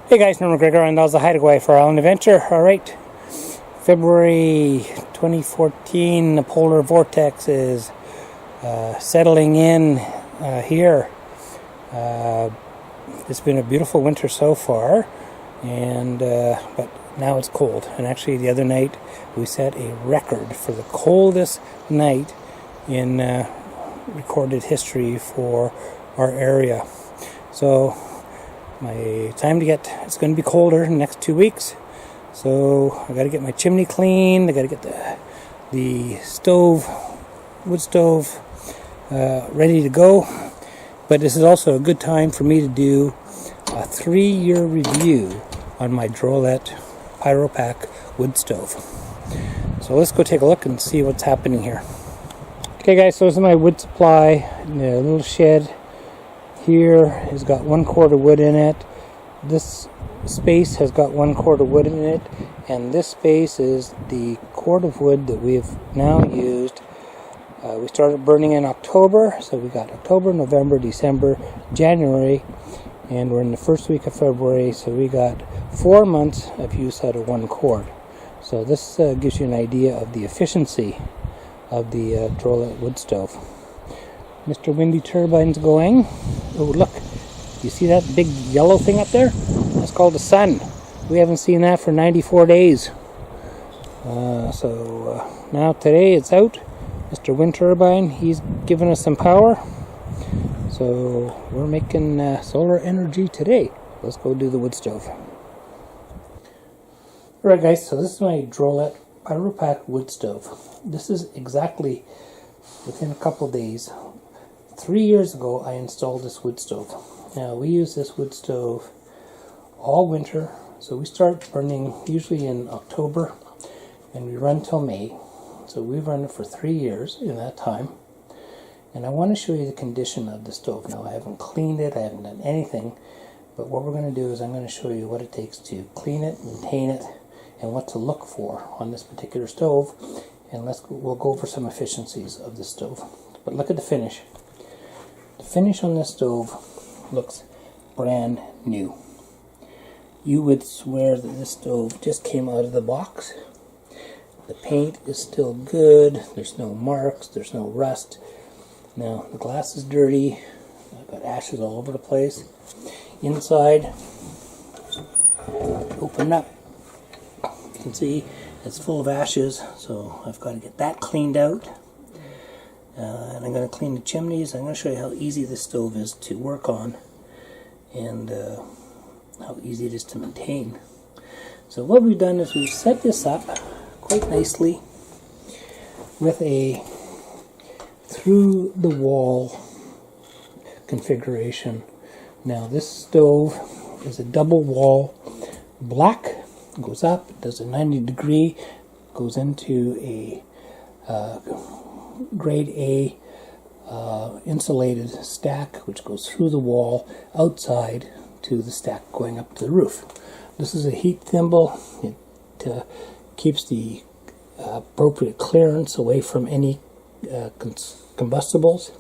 Hey guys, I'm McGregor, and that was the hideaway for Island Adventure. Alright, February 2014, the polar vortex is settling in here. It's been a beautiful winter so far, and but now it's cold. And actually the other night we set a record for the coldest night in recorded history for our area. So it's going to be colder in the next 2 weeks, so I got to get my chimney cleaned. I got to get the wood stove ready to go. But this is also a good time for me to do a 3-year review on my Drolite PyroPak Wood Stove. So let's go take a look and see what's happening here. Okay guys, so this is my wood supply in a little shed. Here has got 1 quart of wood in it. This space has got 1 quart of wood in it, and this space is the quart of wood that we've now used. We started burning in October, so we got October, November, December, January, and we're in the first week of February, so we got 4 months of use out of 1 quart. So this gives you an idea of the efficiency of the Drolite wood stove. Mr. Windy Turbine's going. Oh, look. You see that big yellow thing up there? That's called the sun. We haven't seen that for 94 days. Now today it's out. Mr. Wind Turbine, he's giving us some power. So we're making solar energy today. Let's go do the wood stove. Alright guys, so this is my Drolite PyroPak Wood Stove. This is exactly within a couple days. 3 years ago I installed this wood stove. Now we use this wood stove all winter, so we start burning usually in October and we run till May. So we've run it for 3 years in that time, and I want to show you the condition of the stove. Now I haven't cleaned it, I haven't done anything, but what we're going to do is I'm going to show you what it takes to clean it, maintain it, and what to look for on this particular stove, and we'll go over some efficiencies of the stove. But look at the finish. The finish on this stove looks brand new. You would swear that this stove just came out of the box. The paint is still good. There's no marks. There's no rust. Now the glass is dirty. I've got ashes all over the place. Inside, open up. You can see it's full of ashes, so I've got to get that cleaned out. And I'm going to clean the chimneys. I'm going to show you how easy this stove is to work on, and how easy it is to maintain. So what we've done is we've set this up quite nicely with a through the wall configuration. Now this stove is a double wall, black, goes up, does a 90-degree, goes into a grade A insulated stack, which goes through the wall outside to the stack going up to the roof. This is a heat thimble. It keeps the appropriate clearance away from any combustibles.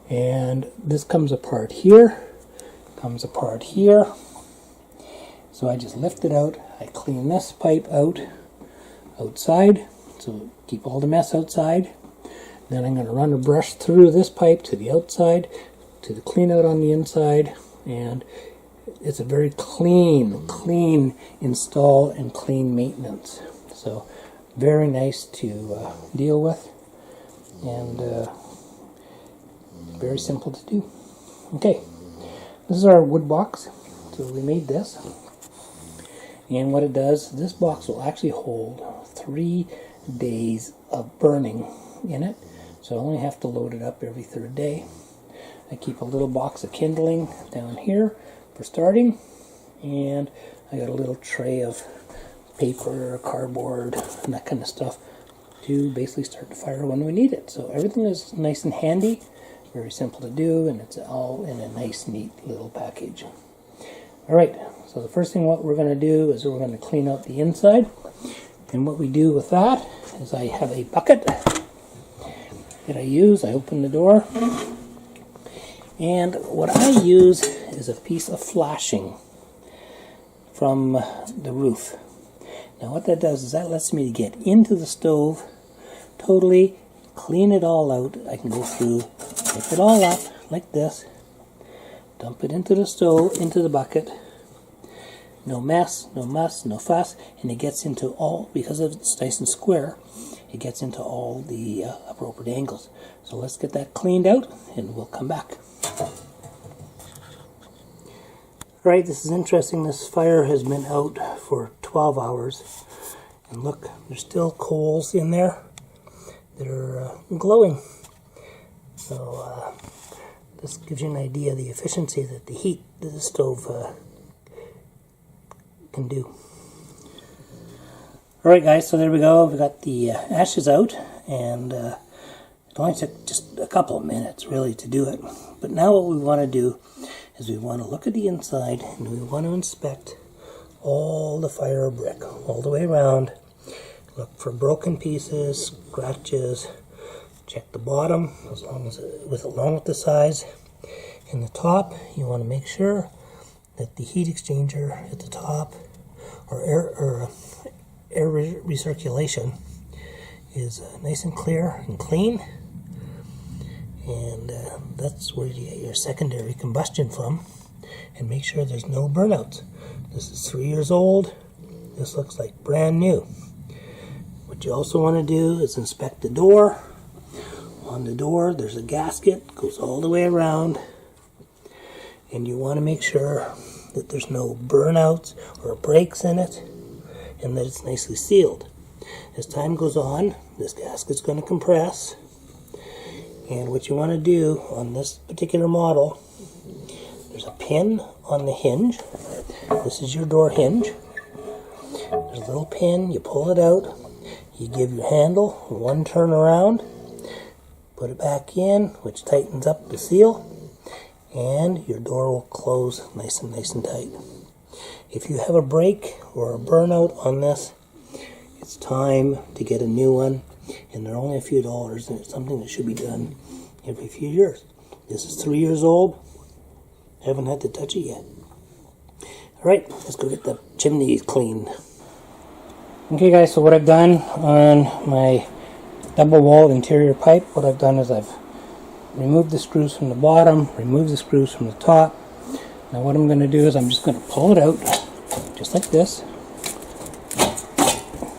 And this comes apart here, comes apart here. So I just lift it out. I clean this pipe outside, so keep all the mess outside. Then I'm going to run a brush through this pipe to the outside to the clean out on the inside, and it's a very clean install and clean maintenance. So very nice to deal with, and very simple to do. Okay, this is our wood box. So we made this, and what it does, this box will actually hold 3 days of burning in it. So I only have to load it up every 3rd day. I keep a little box of kindling down here for starting, and I got a little tray of paper, cardboard, and that kind of stuff to basically start the fire when we need it. So everything is nice and handy, very simple to do, and it's all in a nice, neat little package. Alright, so the first thing what we're going to do is we're going to clean out the inside. And what we do with that is I have a bucket that I use. I open the door, and what I use is a piece of flashing. from the roof. Now what that does is that lets me get into the stove totally, clean it all out. I can go through, pick it all up like this, dump it into the stove, into the bucket. No mess, no muss, no fuss, and it gets into all, because it's nice and square, it gets into all the appropriate angles. So let's get that cleaned out and we'll come back. Right, this is interesting. This fire has been out for 12 hours. And look, there's still coals in there that are glowing. So this gives you an idea of the efficiency that the heat that the stove can do. Alright guys, so there we go. We've got the ashes out, and it only took just a couple of minutes really to do it. But now what we want to do is we want to look at the inside, and we want to inspect all the fire brick all the way around. Look for broken pieces, scratches. Check the bottom along with the sides. In the top, you want to make sure that the heat exchanger at the top, or air recirculation, is nice and clear and clean. And that's where you get your secondary combustion from. And make sure there's no burnouts. This is 3 years old. This looks like brand new. What you also want to do is inspect the door. On the door there's a gasket, goes all the way around. And you want to make sure that there's no burnouts or breaks in it, and that it's nicely sealed. As time goes on, this gasket's going to compress. And what you want to do on this particular model, there's a pin on the hinge. This is your door hinge. There's a little pin, you pull it out, you give your handle one turn around, put it back in, which tightens up the seal, and your door will close nice and tight. If you have a break or a burnout on this, it's time to get a new one, and they're only a few dollars, and it's something that should be done every few years. This is 3 years old. Haven't had to touch it yet. Alright, let's go get the chimney cleaned. Okay guys, so what I've done on my double wall interior pipe, what I've done is I've removed the screws from the bottom, removed the screws from the top. Now what I'm going to do is I'm just going to pull it out, just like this,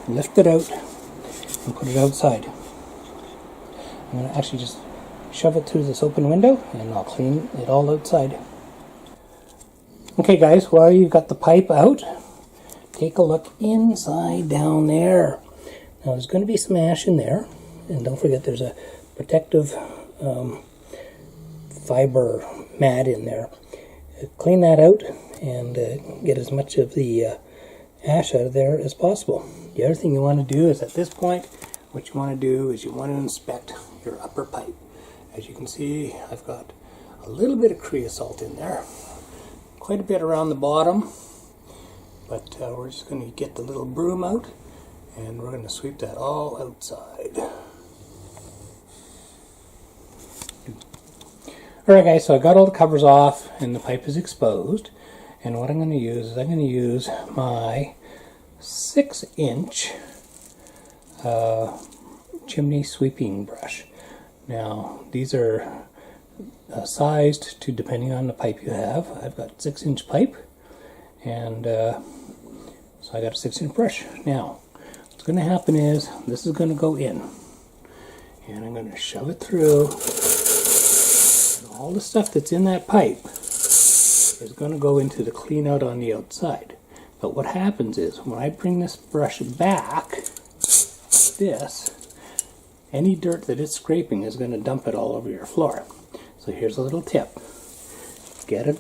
lift it out, and put it outside. I'm going to actually just shove it through this open window, and I'll clean it all outside. Okay guys, while you've got the pipe out, take a look inside down there. Now there's going to be some ash in there, and don't forget there's a protective fiber mat in there. Clean that out and get as much of the ash out of there as possible. The other thing you want to do is at this point, what you want to do is you want to inspect your upper pipe. As you can see, I've got a little bit of creosote in there, quite a bit around the bottom, but we're just going to get the little broom out and we're going to sweep that all outside. Alright guys, so I got all the covers off and the pipe is exposed, and what I'm going to use is I'm going to use my 6-inch chimney sweeping brush. Now these are sized to depending on the pipe you have. I've got 6-inch pipe, and so I got a 6-inch brush. Now what's going to happen is this is going to go in, and I'm going to shove it through. All the stuff that's in that pipe is going to go into the clean out on the outside. But what happens is when I bring this brush back, this, any dirt that it's scraping is going to dump it all over your floor. So here's a little tip. Get a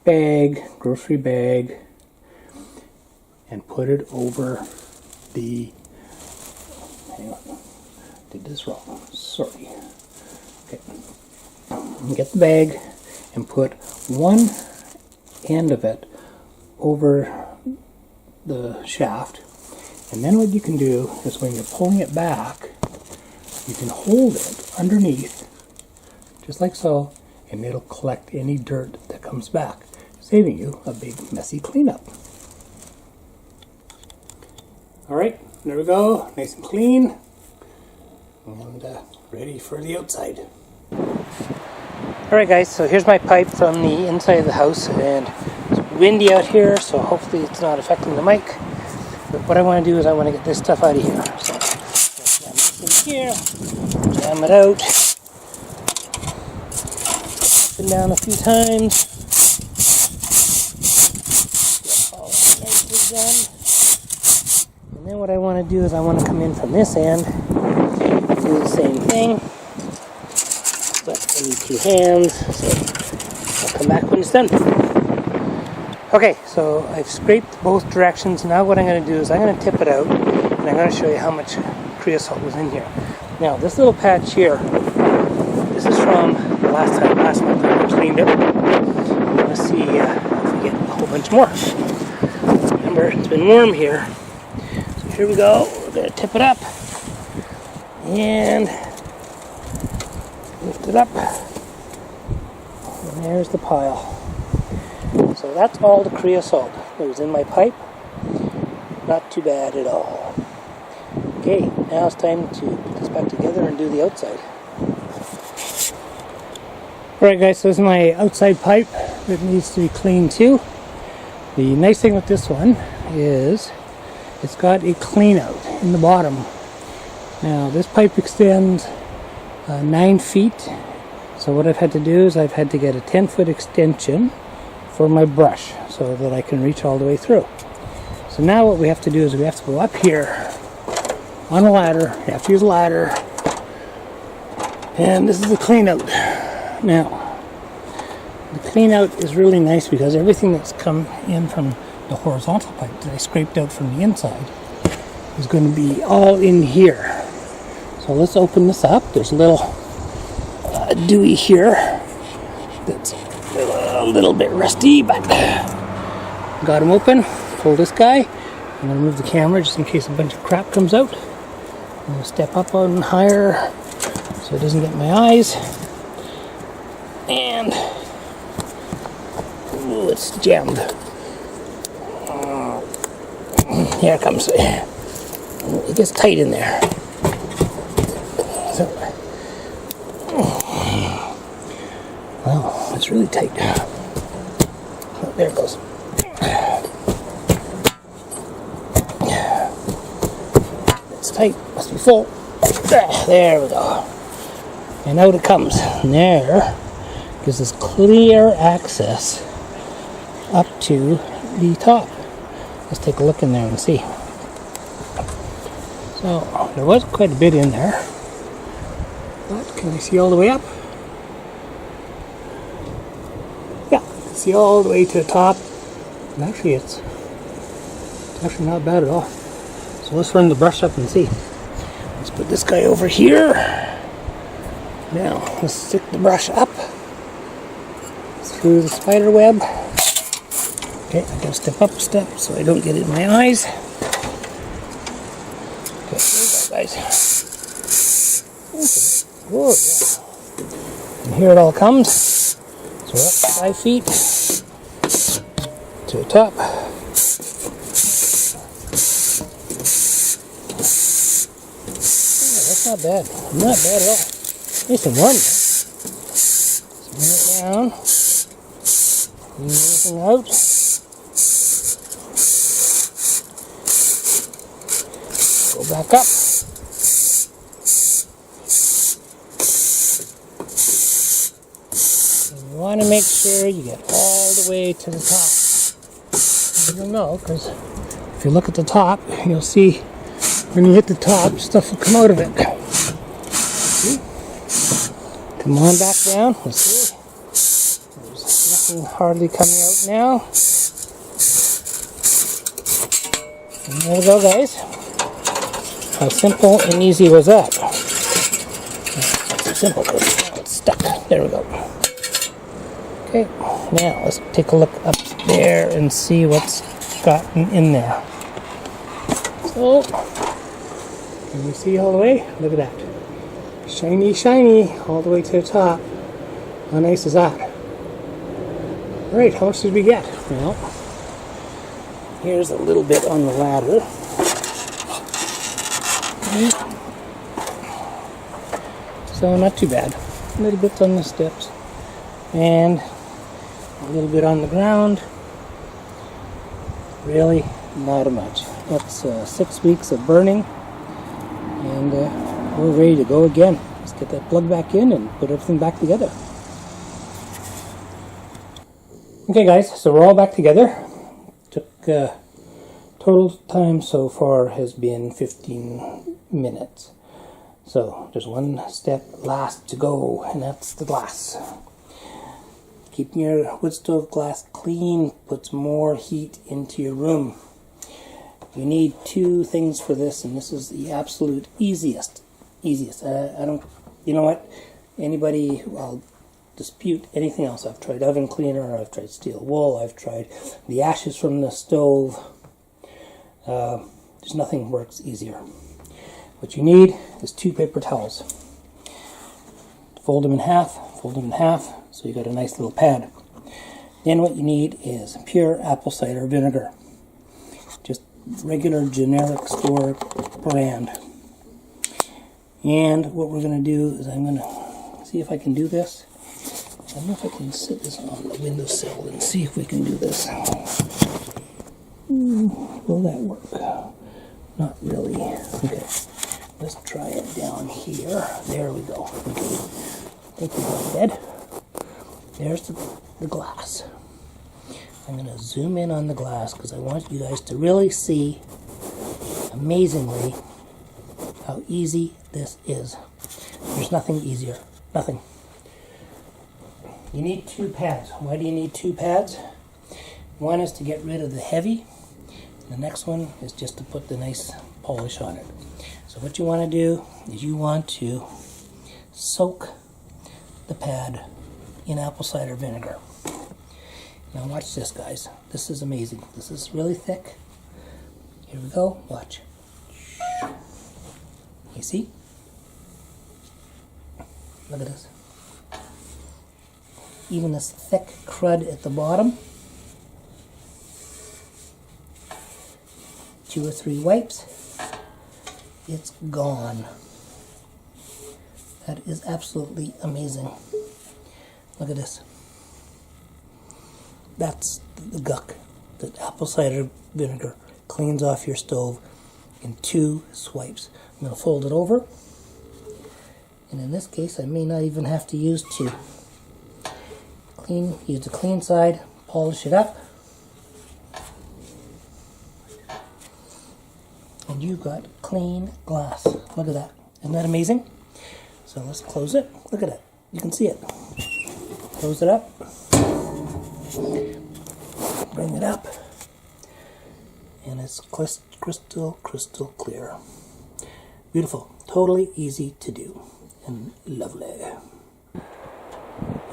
bag, grocery bag, and put it over the, hang on, did this wrong, sorry. Okay. Get the bag and put one end of it over the shaft, and then what you can do is when you're pulling it back, you can hold it underneath just like so, and it'll collect any dirt that comes back, saving you a big messy cleanup. Alright, there we go, nice and clean, and ready for the outside. Alright guys, so here's my pipe from the inside of the house, and it's windy out here, so hopefully it's not affecting the mic. But what I want to do is I want to get this stuff out of here. So jam this in here, jam it out, up and down a few times. Get all that nicely done. And then what I want to do is I want to come in from this end, do the same thing, but I need 2 hands, so I'll come back when it's done. Okay, so I've scraped both directions. Now what I'm going to do is I'm going to tip it out, and I'm going to show you how much creosote was in here. Now this little patch here, this is from last month I cleaned it. Let's see if we get a whole bunch more. Remember, it's been warm here. Here we go, we're going to tip it up and lift it up, and there's the pile. So that's all the creosote that was in my pipe. Not too bad at all. Okay, now it's time to put this back together and do the outside. Alright guys, so this is my outside pipe that needs to be cleaned too. The nice thing with this one is it's got a clean out in the bottom. Now this pipe extends 9 feet, so what I've had to do is I've had to get a 10-foot extension for my brush so that I can reach all the way through. So now what we have to do is we have to go up here on a ladder. You have to use a ladder, and this is the clean out. Now the clean out is really nice because everything that's come in from the horizontal pipe that I scraped out from the inside is going to be all in here. So let's open this up. There's a little dewey here that's a little bit rusty, but got him open. Pull this guy. I'm going to move the camera just in case a bunch of crap comes out. I'm going to step up on higher so it doesn't get my eyes. And ooh, it's jammed. Here it comes. It gets tight in there. So, well, it's really tight. Oh, there it goes. It's tight. Must be full. There we go. And out it comes. And there gives us clear access up to the top. Let's take a look in there and see. So there was quite a bit in there. But can I see all the way up? Yeah, see all the way to the top. And actually it's actually not bad at all. So let's run the brush up and see. Let's put this guy over here. Now let's stick the brush up through the spider web. Okay, I gotta step up a step so I don't get it in my eyes. Okay, there we go, guys. Okay. Whoa, yeah. And here it all comes. So we're up 5 feet to the top. Yeah, that's not bad. Not bad at all. Nice and warm. Bring it down. Bring everything out. Go back up. And you want to make sure you get all the way to the top. You'll know, because if you look at the top, you'll see when you hit the top, stuff will come out of it. See? Come on back down. Let's see. There's nothing hardly coming out now. And there we go, guys. How simple and easy was that? Not so simple because now it's stuck. There we go. Okay, now let's take a look up there and see what's gotten in there. So, can you see all the way? Look at that. Shiny, shiny, all the way to the top. How nice is that? Alright, how much did we get? Well, here's a little bit on the ladder. heat. So not too bad. A little bit on the steps and a little bit on the ground. Really not much. That's 6 weeks of burning, and we're ready to go again. Let's get that plug back in and put everything back together. Okay guys, so we're all back together. Took total time so far has been 15 minutes. So there's one step last to go, and that's the glass. Keeping your wood stove glass clean puts more heat into your room. You need 2 things for this, and this is the absolute easiest. I don't, you know what? Anybody, I'll dispute anything else. I've tried oven cleaner, I've tried steel wool, I've tried the ashes from the stove. There's nothing works easier. What you need is 2 paper towels. Fold them in half, so you got a nice little pad. Then what you need is pure apple cider vinegar. Just regular generic store brand. And what we're going to do is I'm going to see if I can do this. I don't know if I can sit this on the windowsill and see if we can do this. Will that work? Not really. Okay. Let's try it down here. There we go. Okay. I think we got it. There's the glass. I'm going to zoom in on the glass because I want you guys to really see, amazingly, how easy this is. There's nothing easier. Nothing. You need 2 pads. Why do you need 2 pads? One is to get rid of the heavy. The next one is just to put the nice polish on it. So what you want to do is you want to soak the pad in apple cider vinegar. Now watch this, guys. This is amazing. This is really thick. Here we go. Watch. You see? Look at this. Even this thick crud at the bottom. 2 or 3 wipes. It's gone. That is absolutely amazing. Look at this. That's the guck that apple cider vinegar cleans off your stove in 2 swipes. I'm going to fold it over, and in this case I may not even have to use 2. Use the clean side, polish it up, and you've got clean glass. Look at that. Isn't that amazing? So let's close it. Look at it. You can see it. Close it up. Bring it up. And it's crystal clear. Beautiful. Totally easy to do. And lovely.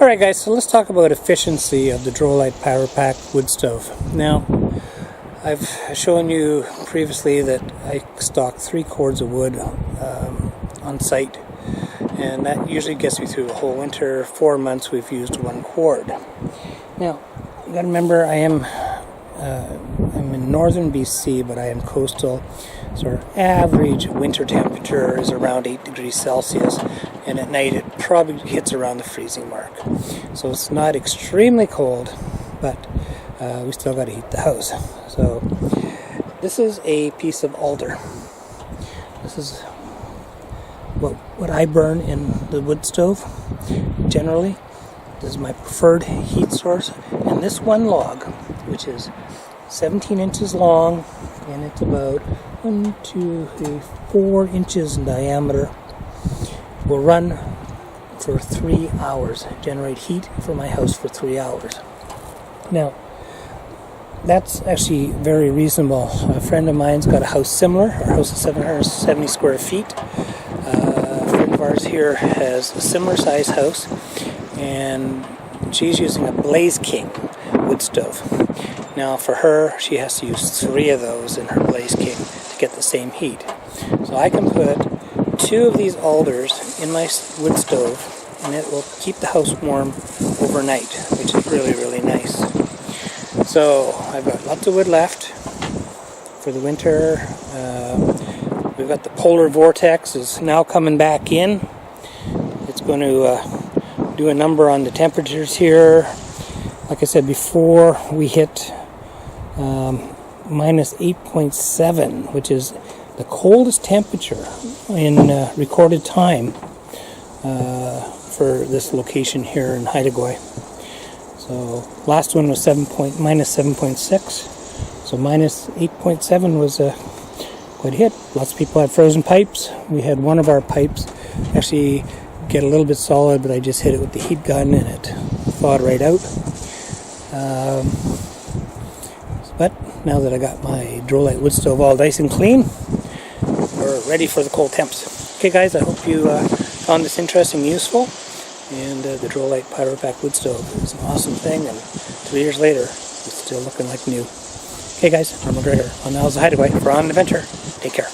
Alright guys, so let's talk about efficiency of the Drolite PyroPak Wood Stove. Now, I've shown you previously that I stock 3 cords of wood on site, and that usually gets me through a whole winter. 4 months we've used 1 cord. Now, you gotta remember I'm in northern BC, but I am coastal, so our average winter temperature is around 8 degrees Celsius, and at night it probably hits around the freezing mark. So it's not extremely cold, but we still got to heat the house. So this is a piece of alder. This is what I burn in the wood stove generally. This is my preferred heat source, and this one log, which is 17 inches long, and it's about 4 inches in diameter, will run for 3 hours, generate heat for my house for 3 hours. Now, that's actually very reasonable. A friend of mine's got a house similar. Our house is 770 square feet. A friend of ours here has a similar size house, and she's using a Blaze King wood stove. Now for her, she has to use 3 of those in her Blaze King to get the same heat. So I can put 2 of these alders in my wood stove, and it will keep the house warm overnight, which is really, really nice. So I've got lots of wood left for the winter. We've got the polar vortex is now coming back in. It's going to do a number on the temperatures here. Like I said before, we hit minus 8.7, which is the coldest temperature in recorded time for this location here in Haida Gwaii. So last one was minus 7.6. So minus 8.7 was quite a hit. Lots of people had frozen pipes. We had one of our pipes actually get a little bit solid, but I just hit it with the heat gun and it thawed right out. But now that I got my Drolite wood stove all nice and clean, we're ready for the cold temps. Okay guys, I hope you found this interesting and useful. And the Drolite PyroPak Wood Stove is an awesome thing, and 3 years later, it's still looking like new. Okay guys, I'm McGregor on the Isles of Haida Gwaii for On an Adventure. Take care.